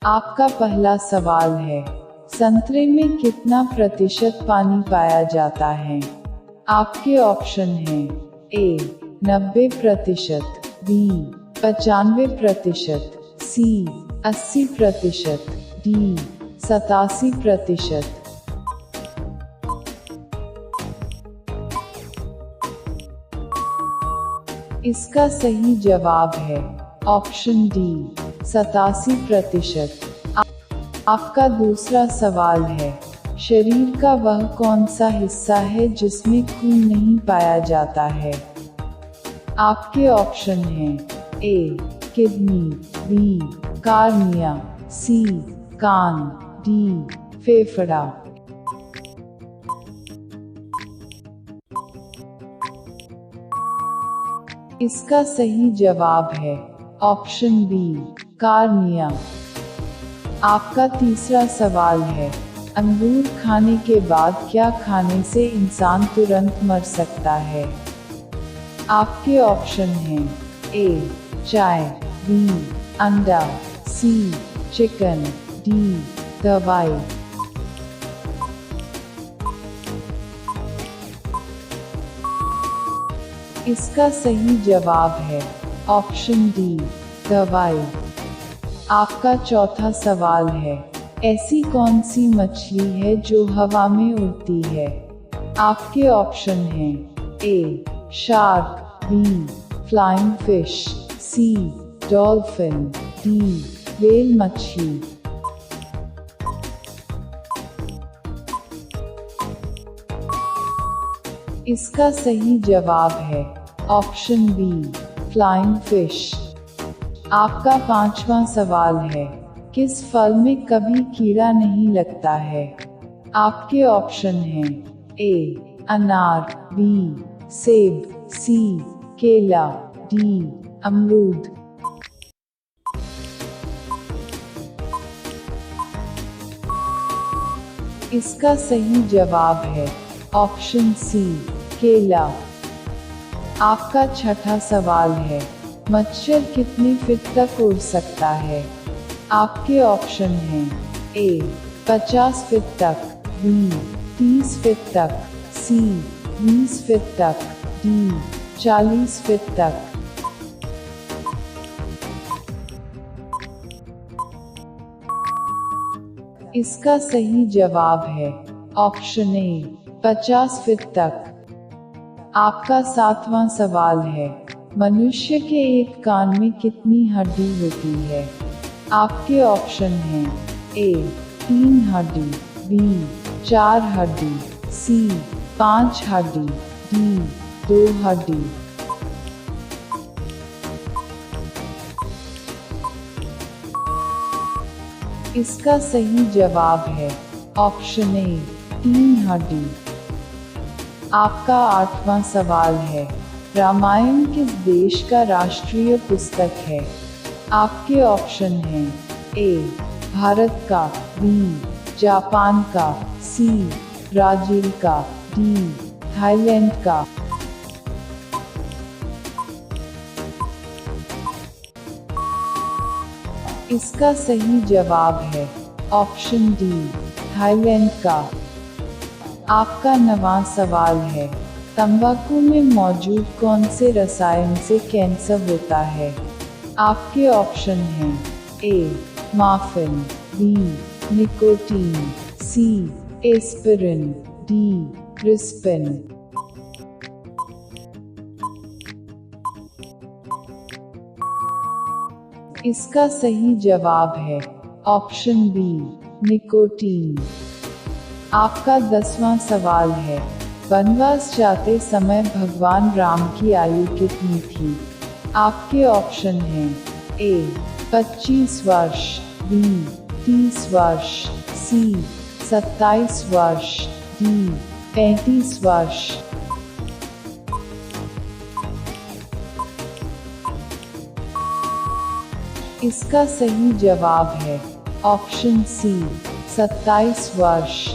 आपका पहला सवाल है, संतरे में कितना प्रतिशत पानी पाया जाता है? आपके ऑप्शन हैं ए 90%, बी 95%, सी 80%, डी 87%। इसका सही जवाब है ऑप्शन डी 87%। आपका दूसरा सवाल है, शरीर का वह कौन सा हिस्सा है जिसमें खून नहीं पाया जाता है? आपके ऑप्शन हैं ए किडनी, बी कार्निया, सी कान, डी फेफड़ा। इसका सही जवाब है ऑप्शन बी कार्निया। आपका तीसरा सवाल है, अंगूर खाने के बाद क्या खाने से इंसान तुरंत मर सकता है? आपके ऑप्शन हैं ए चाय, बी अंडा, सी चिकन, डी दवाई। इसका सही जवाब है ऑप्शन डी दवाई। आपका चौथा सवाल है, ऐसी कौन सी मछली है जो हवा में उड़ती है? आपके ऑप्शन हैं ए shark, be flying fish, C dolphin, D whale मछली। इसका सही जवाब है ऑप्शन बी फ्लाइंग फिश। आपका पांचवा सवाल है, किस फल में कभी कीड़ा नहीं लगता है? आपके ऑप्शन हैं ए अनार, बी सेब, सी केला, डी अमरूद। इसका सही जवाब है ऑप्शन सी केला। आपका छठा सवाल है, मच्छर कितने फीट तक उड़ सकता है? आपके ऑप्शन हैं ए 50 फीट तक, बी 30 फीट तक, सी 20 फीट तक, डी 40 फीट तक। इसका सही जवाब है ऑप्शन ए 50 फीट तक। आपका सातवां सवाल है, मनुष्य के एक कान में कितनी हड्डी होती है? आपके ऑप्शन हैं ए 3 हड्डी, बी 4 हड्डी, सी 5 हड्डी, डी 2 हड्डी। इसका सही जवाब है ऑप्शन ए 3 हड्डी। आपका आठवां सवाल है, रामायण किस देश का राष्ट्रीय पुस्तक है? आपके ऑप्शन हैं ए भारत का, बी जापान का, सी ब्राजील का, डी थाईलैंड का। इसका सही जवाब है ऑप्शन डी थाईलैंड का। आपका नवां सवाल है, तंबाकू में मौजूद कौन से रसायन से कैंसर होता है? आपके ऑप्शन हैं ए मार्फिन, बी निकोटीन, सी एस्पिरिन, डी क्रिस्पिन। इसका सही जवाब है ऑप्शन बी निकोटीन। आपका 10वां सवाल है, वनवास जाते समय भगवान राम की आयु कितनी थी? आपके ऑप्शन हैं ए 25 वर्ष, बी 30 वर्ष, सी 27 वर्ष, डी 35 वर्ष। इसका सही जवाब है ऑप्शन सी 27 वर्ष।